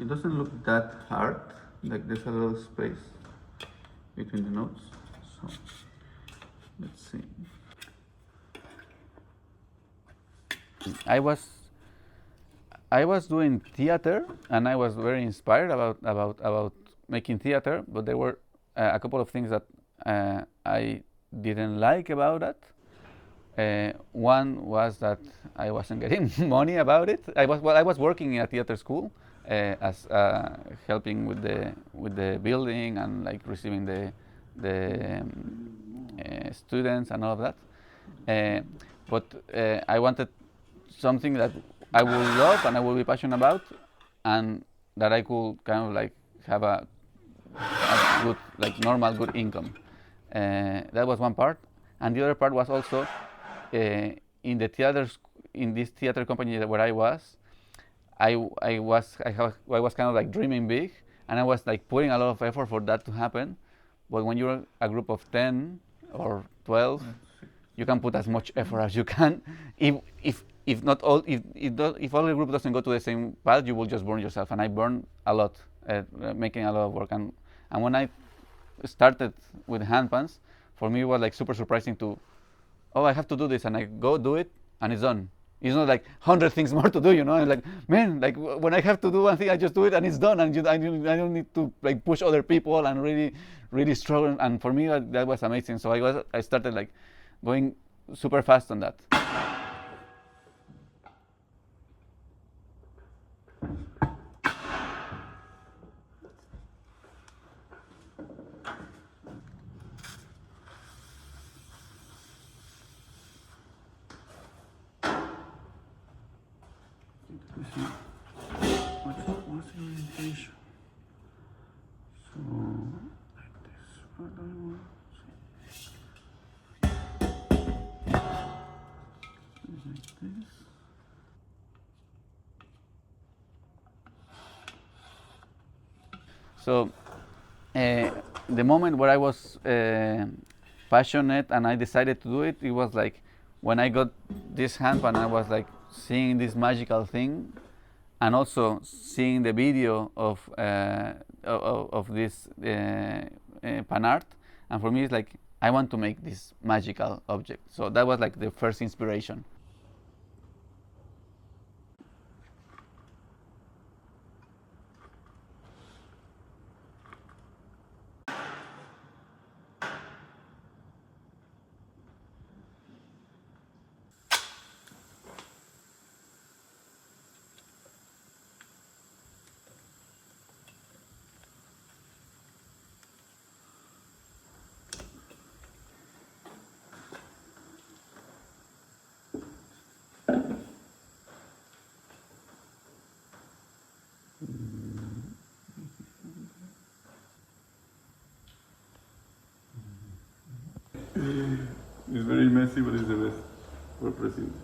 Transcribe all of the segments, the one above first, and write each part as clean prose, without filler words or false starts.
it doesn't look that hard, like there's a little space between the notes. So let's see. I was doing theater, and I was very inspired about making theater, but there were a couple of things that I didn't like about it. One was that I wasn't getting money about it. I was working in a theater school as helping with the building and like receiving the students and all of that. But I wanted something that I would love and I would be passionate about, and that I could kind of like have a good, like normal, good income. That was one part, and the other part was also in the theaters, in this theater company where I was. I was kind of like dreaming big, and I was like putting a lot of effort for that to happen. But when you're a group of 10 or 12, you can put as much effort as you can. If not all, if all the group doesn't go to the same path, you will just burn yourself. And I burned a lot, making a lot of work. And when I started with handpans, for me it was like super surprising to, oh, I have to do this, and I go do it, and it's done. It's not like 100 things more to do, you know. And like, man, like when I have to do one thing, I just do it, and it's done, and I don't need to like push other people and really struggle. And for me, that was amazing. So I started like going super fast on that. What's the orientation? So, like this. What do I want? Like this. So, the moment where I was passionate and I decided to do it, it was like when I got this handpan, I was like seeing this magical thing, and also seeing the video of this pan art. And for me, it's like I want to make this magical object. So that was like the first inspiration. It's very messy, but it's the best for pressing this.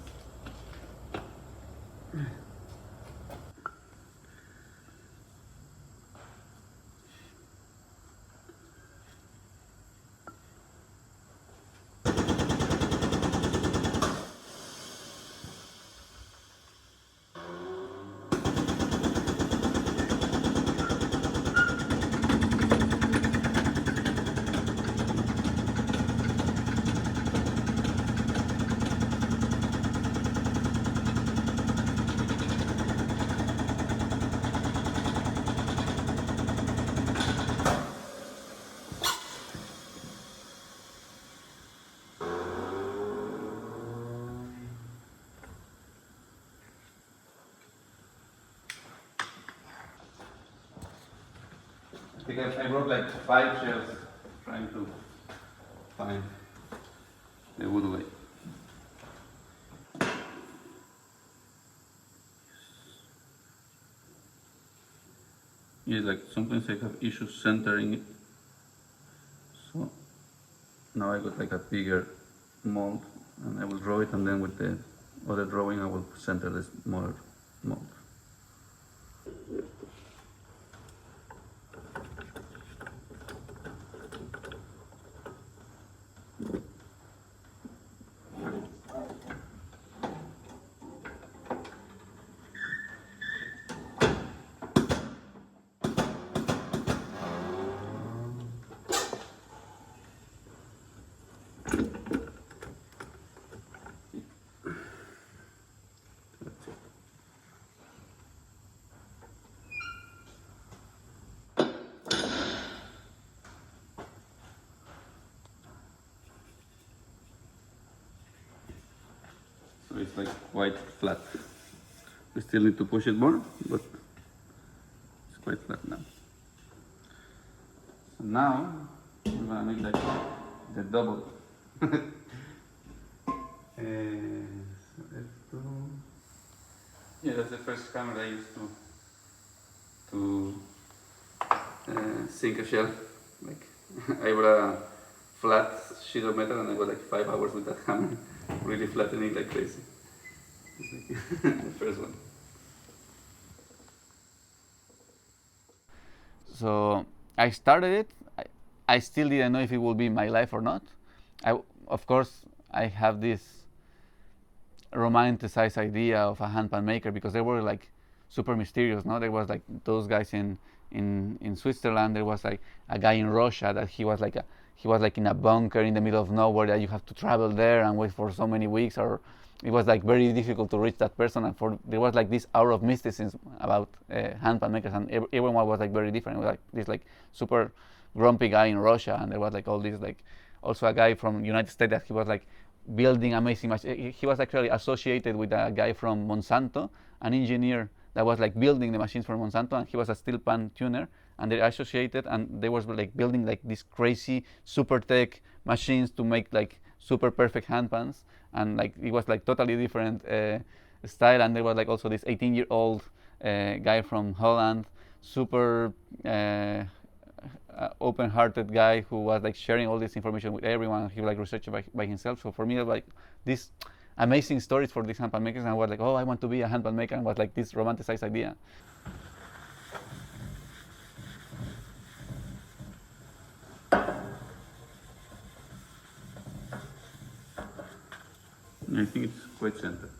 Because I broke like 5 shells trying to find the wood way. Yes, like sometimes I have issues centering it. So now I got like a bigger mold, and I will draw it, and then with the other drawing I will center this smaller mold. like quite flat. We still need to push it more, but it's quite flat now. So now we're gonna make like the double. So F2. Yeah, that's the first camera I used to sink a shell. Like I brought a flat sheet of metal and I got like 5 hours with that hammer, really flattening like crazy. It's like the first one. So I started it. I still didn't know if it would be my life or not. Of course, I have this romanticized idea of a handpan maker because they were like super mysterious. No, there was like those guys in Switzerland. There was like a guy in Russia that he was like in a bunker in the middle of nowhere that you have to travel there and wait for so many weeks, or it was like very difficult to reach that person. And there was like this aura of mysticism about handpan makers, and everyone was like very different. It was like this like super grumpy guy in Russia, and there was like all these like also a guy from United States that he was like building amazing machines. He was actually associated with a guy from Monsanto, an engineer that was like building the machines for Monsanto, and he was a steel pan tuner, and they're associated, and they was like building like these crazy super tech machines to make like super perfect handpans, and like it was like totally different style. And there was like also this 18-year-old guy from Holland, super open-hearted guy who was like sharing all this information with everyone. He was like researching by himself. So for me, like this amazing stories for these handpan makers, and I was like, oh, I want to be a handpan maker, and was like this romanticized idea. I think it's quite centered.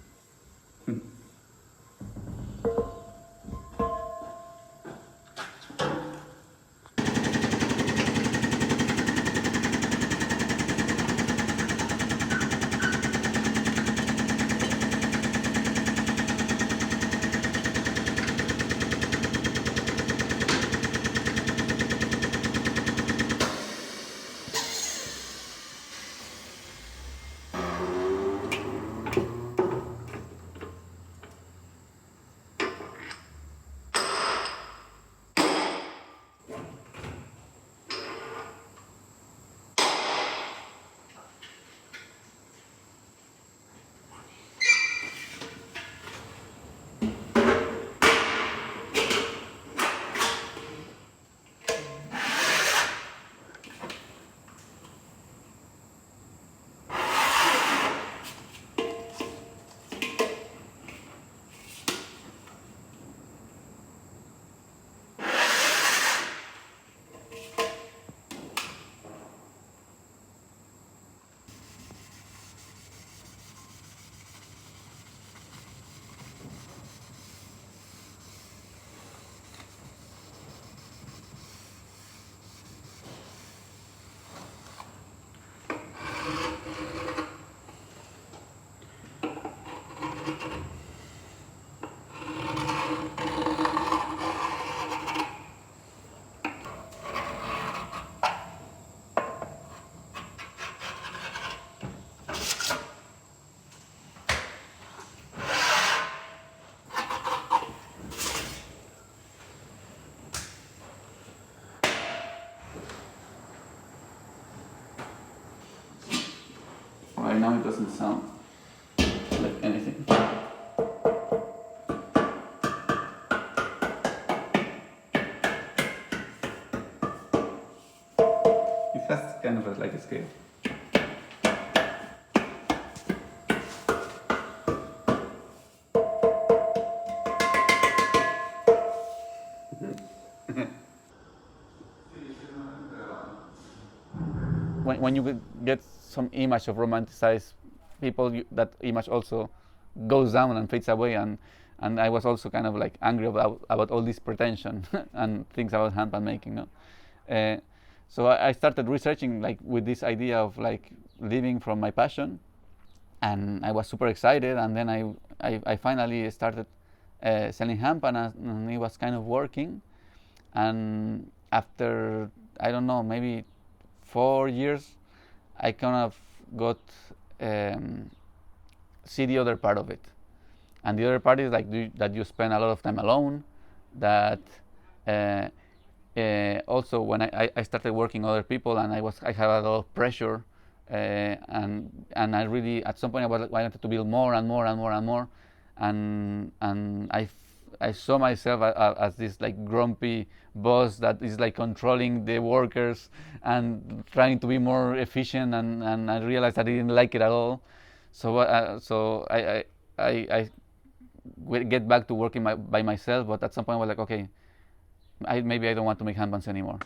Right now it doesn't sound like anything. It has kind of like a scale. When you get some image of romanticized people, that image also goes down and fades away, and I was also kind of like angry about all this pretension and things about handpan making. No? So I started researching like with this idea of like living from my passion, and I was super excited. And then I finally started selling handpan, and it was kind of working. And after, I don't know, maybe 4 years, I kind of got see the other part of it. And the other part is like that you spend a lot of time alone. That also when I started working other people, and I had a lot of pressure, and I really at some point I wanted to build more and more and more and more, and I saw myself as this like grumpy boss that is like controlling the workers and trying to be more efficient, and I realized I didn't like it at all. So I get back to working by myself, but at some point I was like, okay, maybe I don't want to make handpans anymore.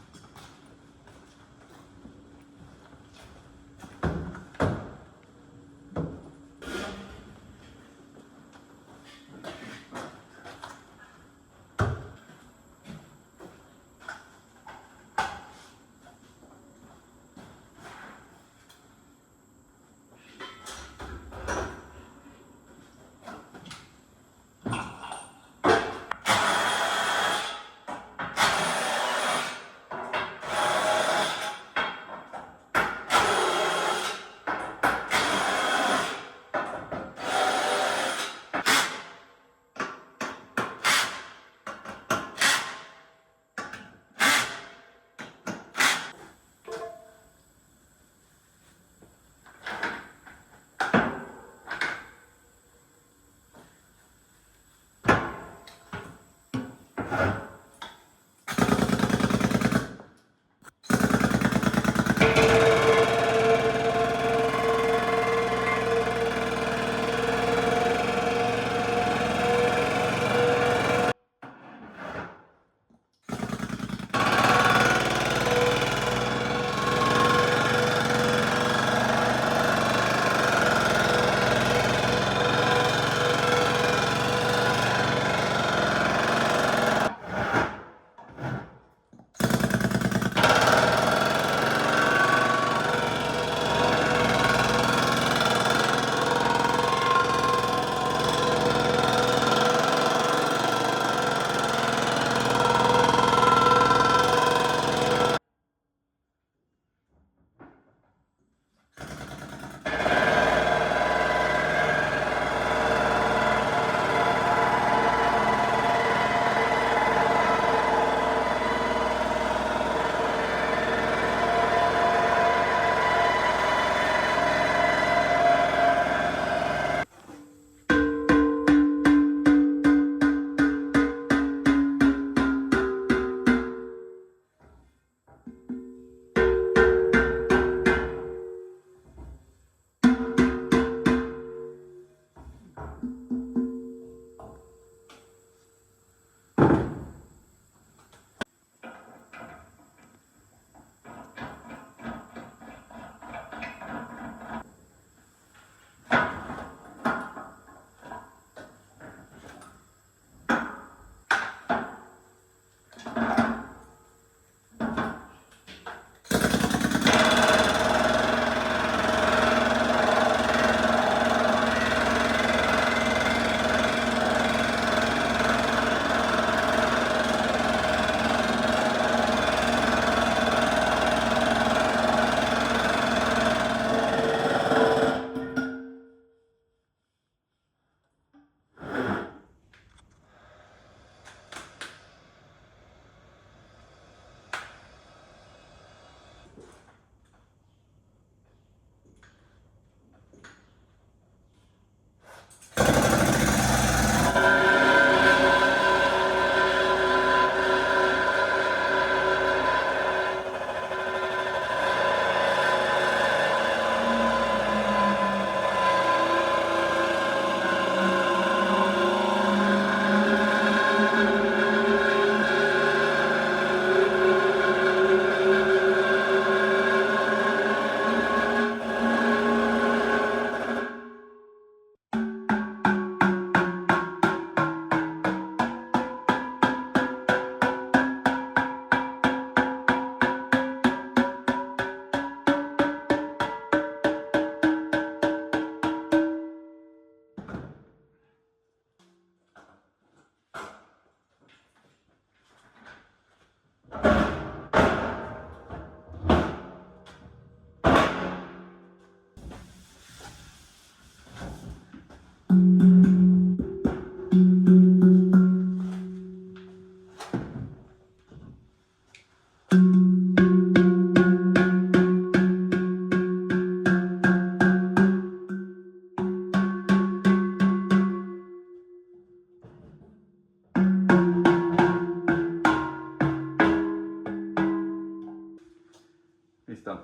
Listo.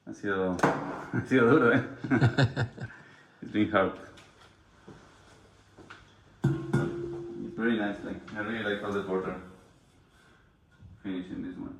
Ha sido duro, ¿eh? It's been hard. It's very nice. Like, I really like all the border finishing this one.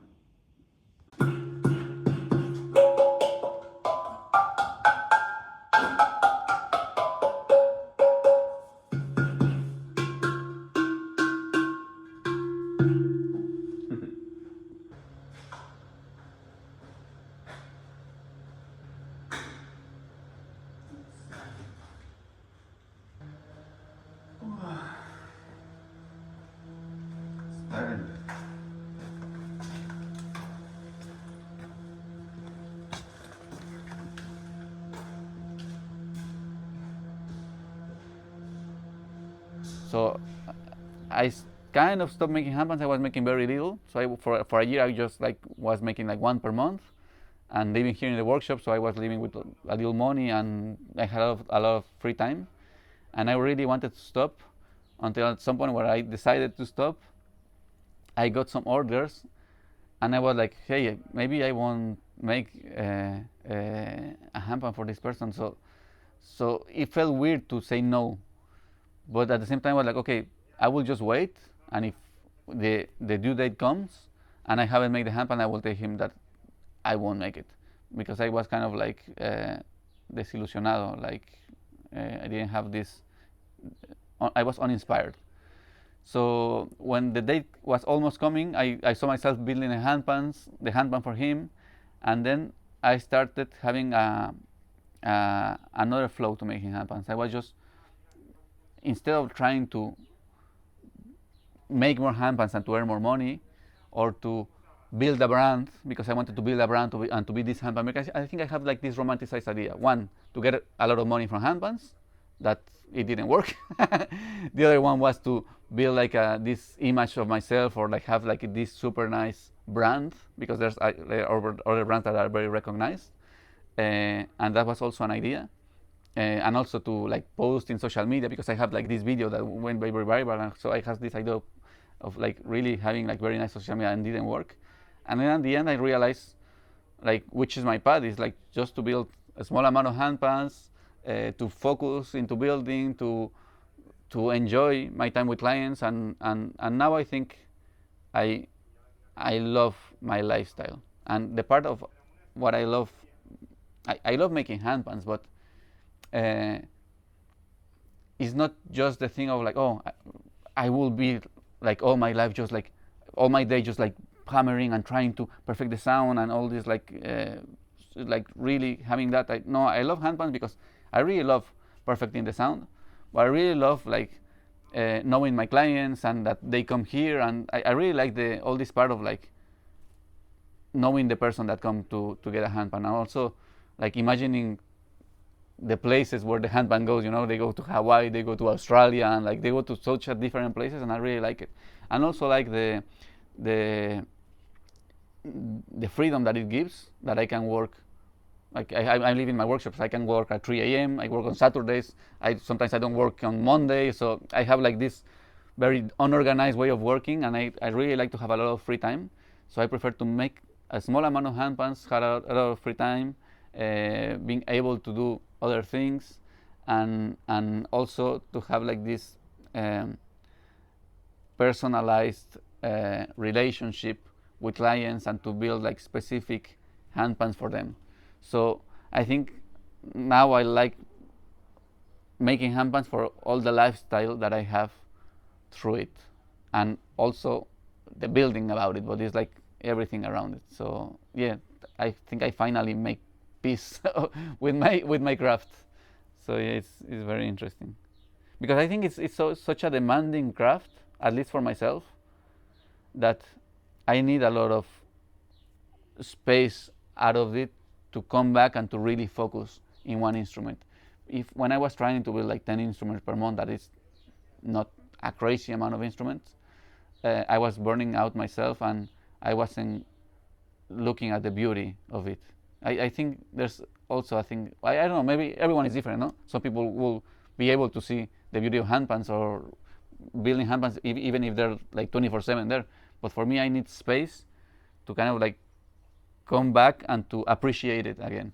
So I kind of stopped making handpans. I was making very little. So for a year I just like was making like one per month, and living here in the workshop. So I was living with a little money, and I had a lot of free time. And I really wanted to stop until at some point where I decided to stop. I got some orders, and I was like, hey, maybe I won't make a handpan for this person. So it felt weird to say no, but at the same time I was like, okay, I will just wait, and if the due date comes and I haven't made the handpan, I will tell him that I won't make it, because I was kind of like desilusionado, like I didn't have this, I was uninspired. So when the date was almost coming, I saw myself building the handpan for him, and then I started having another flow to making handpans. I was just, instead of trying to make more handpans and to earn more money, or to build a brand, because I wanted to build a brand and to be this handpan maker, I think I have like this romanticized idea. One, to get a lot of money from handpans, that it didn't work. The other one was to build like this image of myself, or like have like this super nice brand, because there are other brands that are very recognized, and that was also an idea. And also to like post in social media, because I have like this video that went very viral, and so I had this idea of like really having like very nice social media, and didn't work. And then at the end I realized like which is my path, is like just to build a small amount of handpans, to focus into building, to enjoy my time with clients, and now I think I love my lifestyle. And the part of what I love, I love making handpans, but it's not just the thing of like, oh, I will be like all my life just like all my day just like hammering and trying to perfect the sound and all this, like really having that. No, I love handpans because I really love perfecting the sound, but I really love like knowing my clients and that they come here, and I really like all this part of like knowing the person that come to get a handpan, and also like imagining the places where the handpan goes. You know, they go to Hawaii, they go to Australia, and like they go to such a different places, and I really like it. And also like the freedom that it gives, that I can work. Like I live in my workshops, I can work at 3 a.m. I work on Saturdays. Sometimes I don't work on Monday, so I have like this very unorganized way of working, and I really like to have a lot of free time. So I prefer to make a small amount of handpans, have a lot of free time, being able to do other things, and also to have like this personalized relationship with clients, and to build like specific handpans for them. So I think now I like making handpans for all the lifestyle that I have through it, and also the building about it, but it's like everything around it. So yeah, I think I finally make peace with my craft. So yeah, it's very interesting, because I think it's such a demanding craft, at least for myself, that I need a lot of space out of it to come back and to really focus in one instrument. If when I was trying to build like 10 instruments per month, that is not a crazy amount of instruments, I was burning out myself, and I wasn't looking at the beauty of it. I think there's also a thing, I don't know, maybe everyone is different, no? Some people will be able to see the beauty of handpans, or building handpans, even if they're like 24/7 there. But for me, I need space to kind of like come back and to appreciate it again.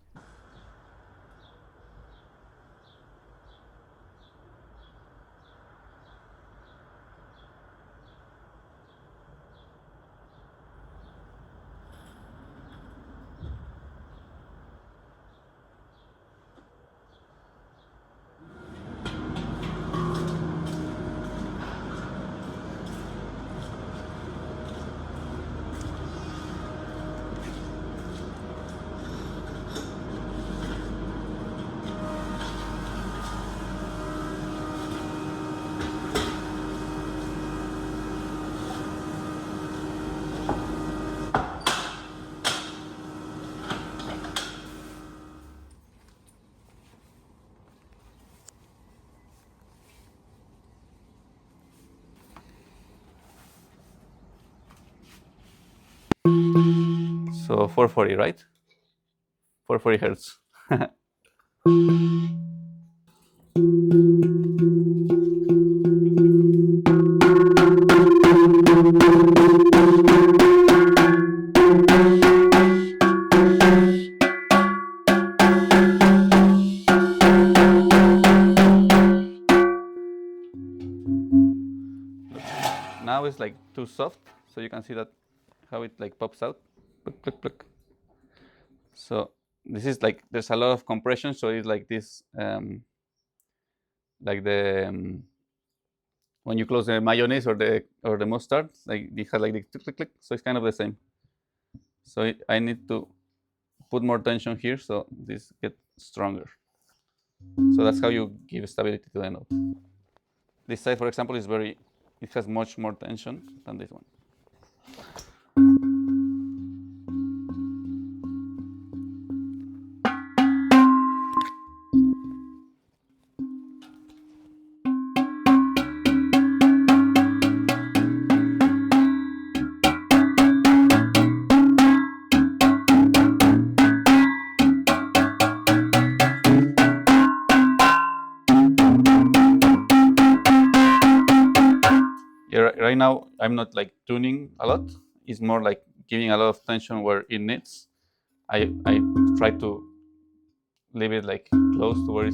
So 440, right? 440 hertz. Now it's like too soft, so you can see that how it like pops out. Pluck, pluck, pluck. So this is like there's a lot of compression, so it's like this, like the when you close the mayonnaise or the mustard, like it has like the click click click. So it's kind of the same. So I need to put more tension here, so this gets stronger. So that's how you give stability to the note. This side, for example, is very, it has much more tension than this one. Yeah, right now I'm not like tuning a lot. It's more like giving a lot of tension where it needs. I try to leave it like close to where it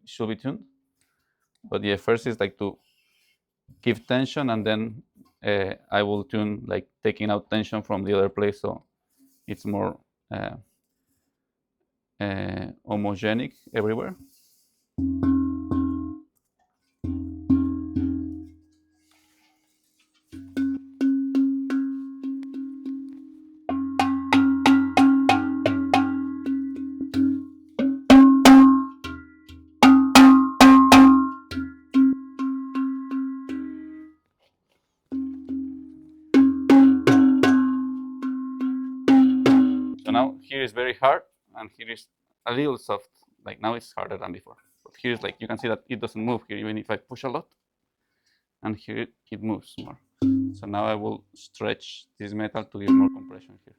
should be tuned. But yeah, first is like to give tension, and then I will tune like taking out tension from the other place, so it's more homogenic everywhere. So now here is very hard, and here is a little soft. Like now it's harder than before. But here's like you can see that it doesn't move here, even if I push a lot. And here it moves more. So now I will stretch this metal to give more compression here.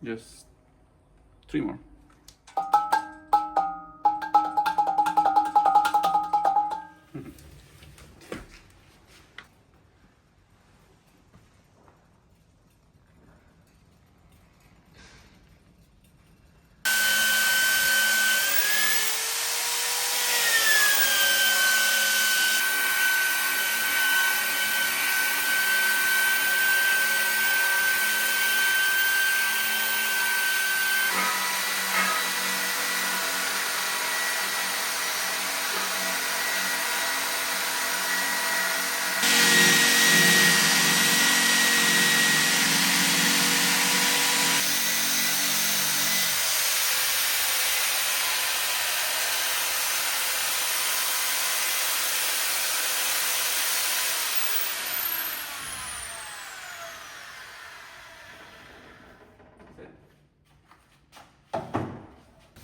Just 3 more.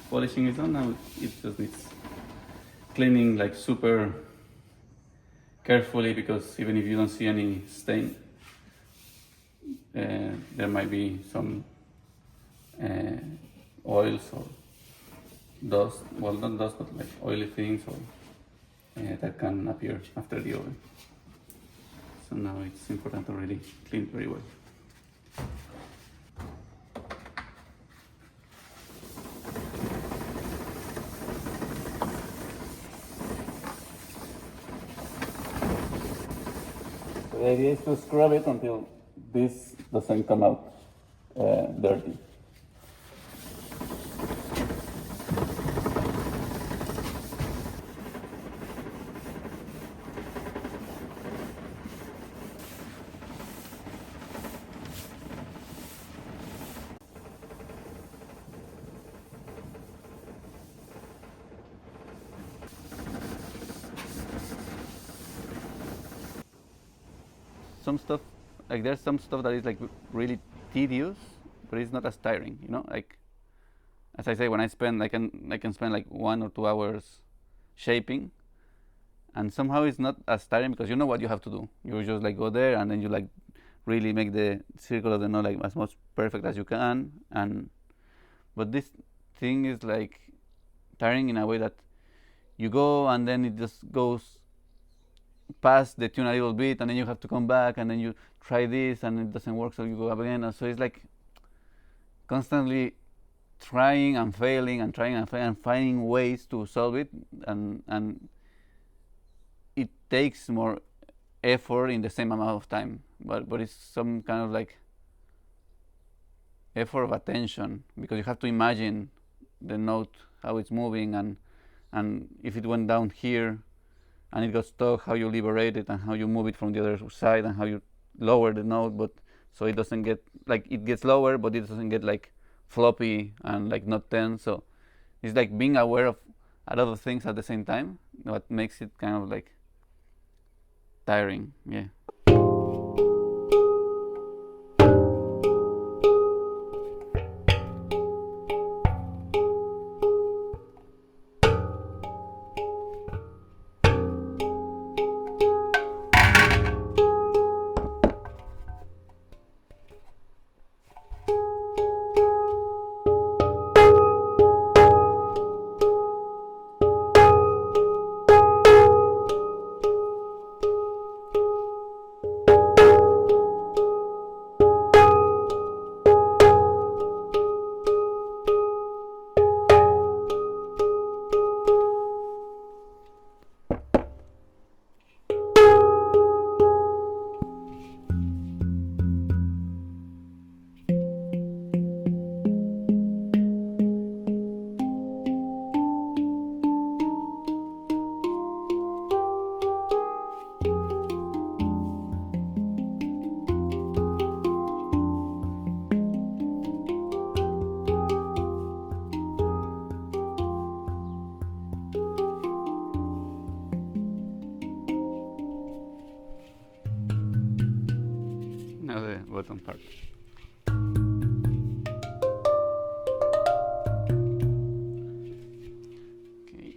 Polishing is done now. It just needs cleaning like super carefully, because even if you don't see any stain, there might be some oils or dust, well, not dust, but like oily things or that can appear after the oven. So now it's important to really clean very well. The idea is to scrub it until this doesn't come out dirty. Some stuff, like there's some stuff that is like really tedious, but it's not as tiring, you know. Like as I say, when I can spend like 1 or 2 hours shaping, and somehow it's not as tiring because you know what you have to do. You just like go there and then you like really make the circle of the knot like as much perfect as you can. And but this thing is like tiring in a way that you go and then it just goes past the tune a little bit, and then you have to come back, and then you try this and it doesn't work, so you go up again. And so it's like constantly trying and failing and trying and failing and finding ways to solve it, and it takes more effort in the same amount of time, but it's some kind of like effort of attention, because you have to imagine the note, how it's moving, and if it went down here and it got stuck, how you liberate it and how you move it from the other side and how you lower the note, but so it doesn't get like, it gets lower but it doesn't get like floppy and like not tense. So it's like being aware of a lot of things at the same time, what makes it kind of like tiring. Yeah. Now the bottom part. Okay.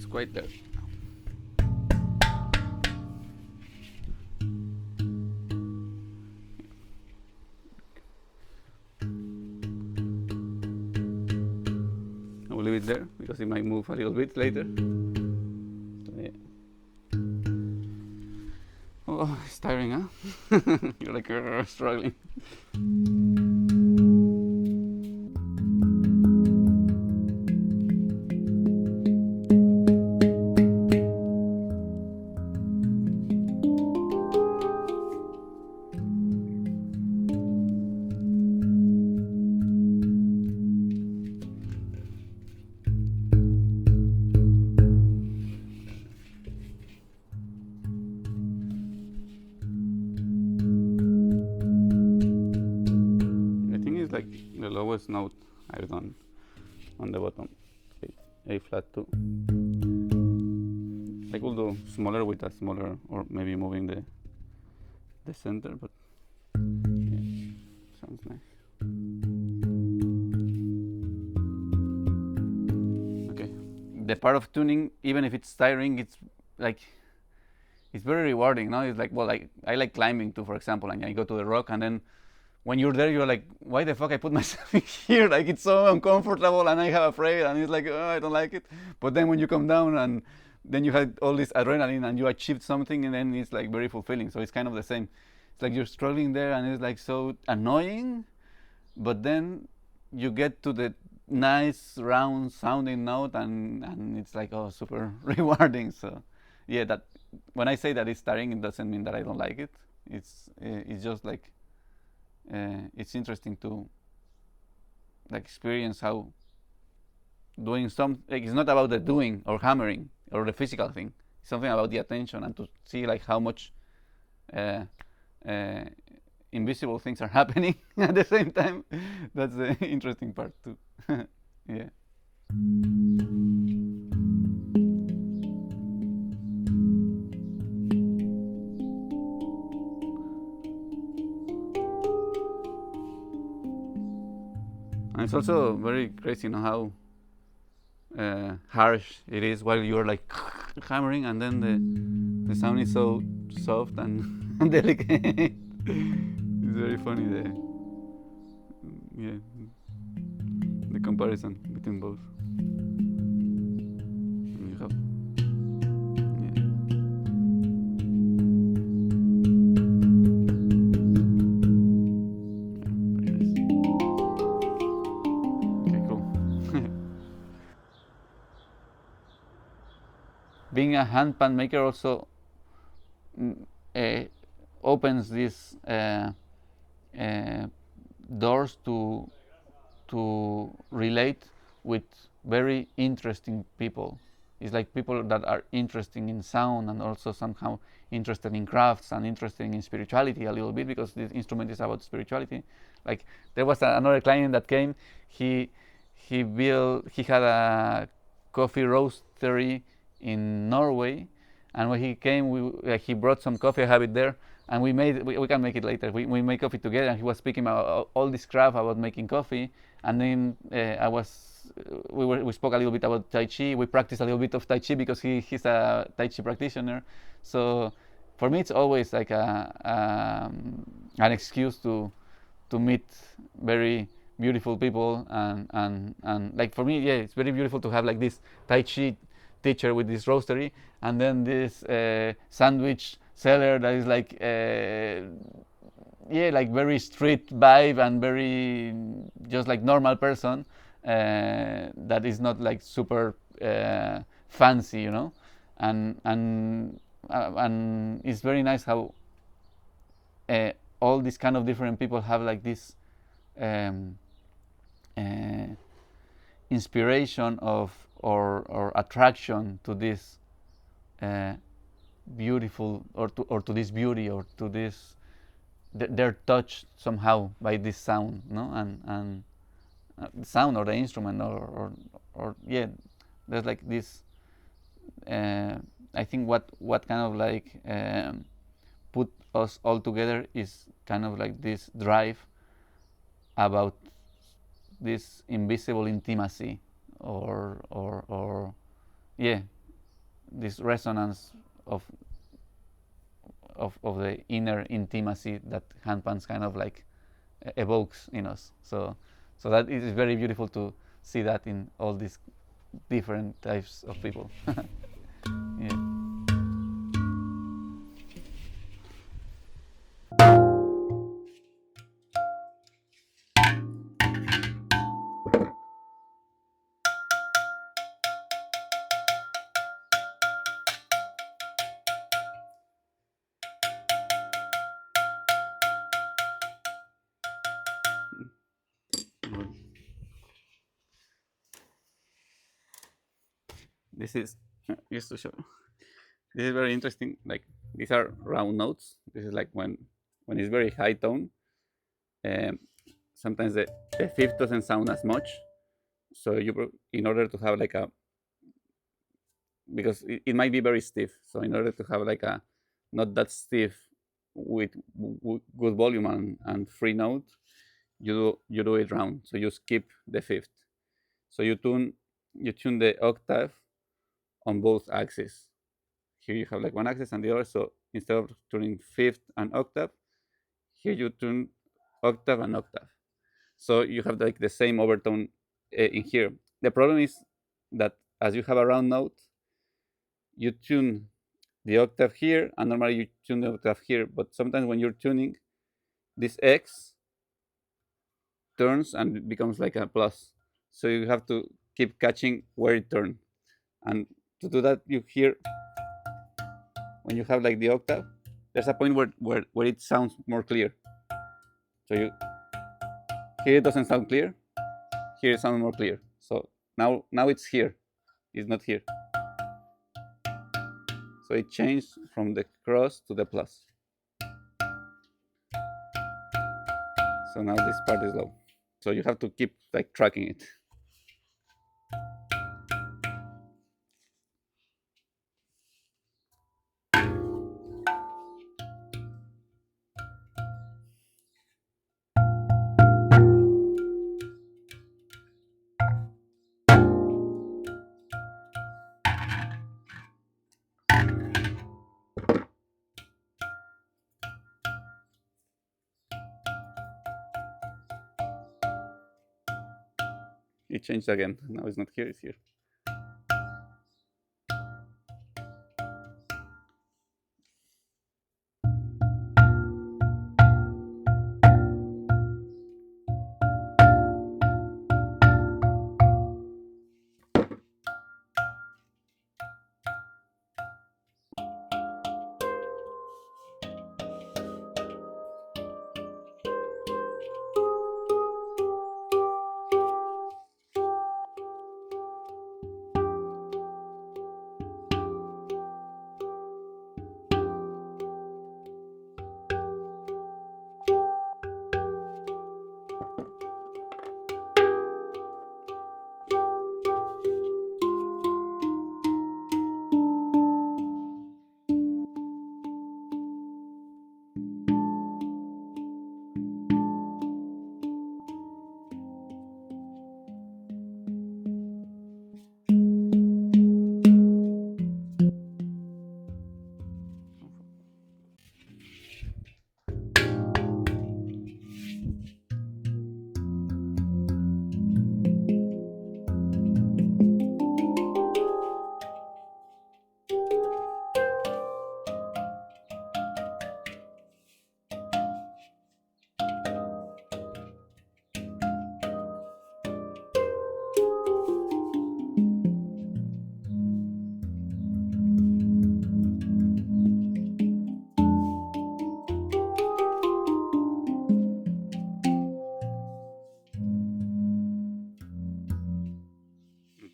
it's quite there. I will leave it there because it might move a little bit later. So, yeah. Oh, it's tiring, huh? You're like struggling. Like the lowest note I've done on the bottom, A flat 2. I could do smaller with a smaller, or maybe moving the center, but yeah, sounds nice. Okay, the part of tuning, even if it's tiring, it's like it's very rewarding. No, it's like, well, like I like climbing too, for example, and I go to the rock, and then when you're there, you're like, why the fuck I put myself here? Like, it's so uncomfortable and I have afraid, and it's like, oh, I don't like it. But then when you come down and then you had all this adrenaline and you achieved something, and then it's like very fulfilling. So it's kind of the same. It's like you're struggling there and it's like so annoying, but then you get to the nice round sounding note, and it's like, oh, super rewarding. So yeah, that when I say that it's tiring, it doesn't mean that I don't like it. It's just like, it's interesting to like experience how doing some, like, it's not about the doing or hammering or the physical thing. It's something about the attention, and to see like how much invisible things are happening at the same time. That's the interesting part too. Yeah. And it's also very crazy, you know, how harsh it is while you're like hammering, and then the sound is so soft and delicate. It's very funny, the comparison between both. And you have, being a handpan maker also opens these doors to relate with very interesting people. It's like people that are interested in sound and also somehow interested in crafts and interested in spirituality a little bit, because this instrument is about spirituality. Like, there was another client that came. He had a coffee roastery in Norway, and when he came, he brought some coffee. I have it there, and we can make it later. We made coffee together, and he was speaking about all this craft about making coffee. And then we spoke a little bit about Tai Chi. We practiced a little bit of Tai Chi because he's a Tai Chi practitioner. So for me, it's always like an excuse to meet very beautiful people, and like, for me, yeah, it's very beautiful to have like this Tai Chi teacher with this roastery, and then this sandwich seller that is like, like very street vibe and very just like normal person, that is not like super fancy, you know. And it's very nice how all these kind of different people have like this inspiration of or attraction to this beautiful, or to this beauty, or to this, they're touched somehow by this sound, no? And the sound or the instrument, or yeah, there's like this. I think what kind of like put us all together is kind of like this drive about this invisible intimacy, or yeah, this resonance of of the inner intimacy that handpans kind of like evokes in us. So that is very beautiful to see that in all these different types of people. Yeah. This is just to show. This is very interesting. Like these are round notes. This is like when it's very high tone. Um, Sometimes the fifth doesn't sound as much. So in order to have like a, because it might be very stiff. So in order to have like a not that stiff with good volume and free note, you do it round. So you skip the fifth. So you tune the octave on both axes. Here you have like one axis and the other. So instead of tuning fifth and octave, here you tune octave and octave. So you have like the same overtone in here. The problem is that as you have a round note, you tune the octave here, and normally you tune the octave here. But sometimes when you're tuning, this X turns and becomes like a plus. So you have to keep catching where it turned. And to do that, you hear when you have like the octave, there's a point where it sounds more clear. So you here it doesn't sound clear, here it sounds more clear. So now it's here, it's not here. So it changed from the cross to the plus. So now this part is low. So you have to keep like tracking it. It changed again. Now it's not here, it's here.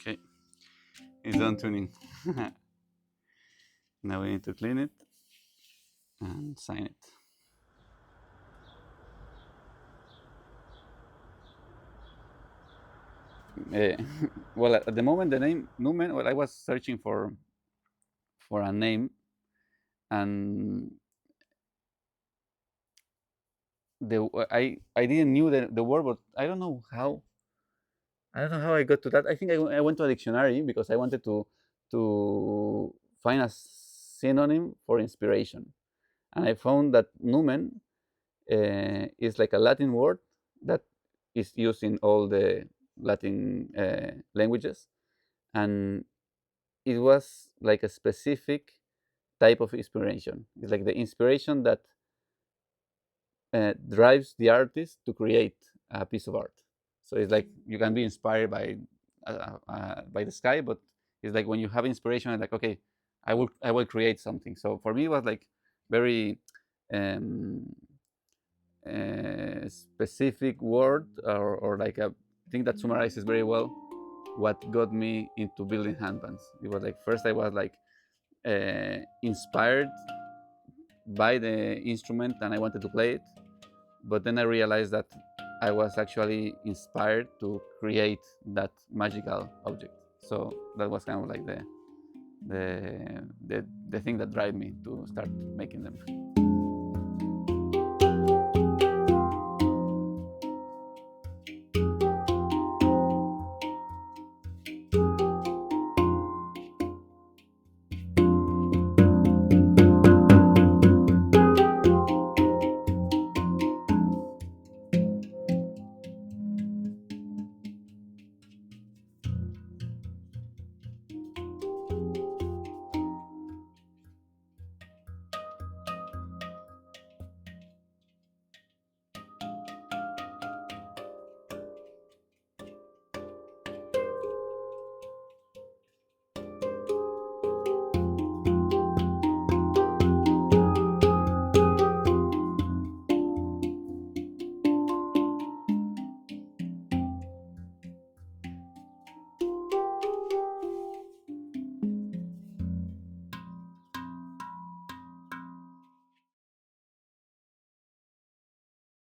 Okay, it's done tuning. Now we need to clean it and sign it. Well, at the moment, the name Numen. Well, I was searching for a name, and I didn't knew the word, but I don't know how. I don't know how I got to that. I think I went to a dictionary because I wanted to find a synonym for inspiration, and I found that numen is like a Latin word that is used in all the Latin languages, and it was like a specific type of inspiration. It's like the inspiration that drives the artist to create a piece of art. So it's like you can be inspired by the sky, but it's like when you have inspiration, it's like, okay, I will create something. So for me, it was like very um, specific word, or like a thing that summarizes very well what got me into building handpans. It was like first I was like inspired by the instrument and I wanted to play it, but then I realized that I was actually inspired to create that magical object. So that was kind of like the thing that drive me to start making them.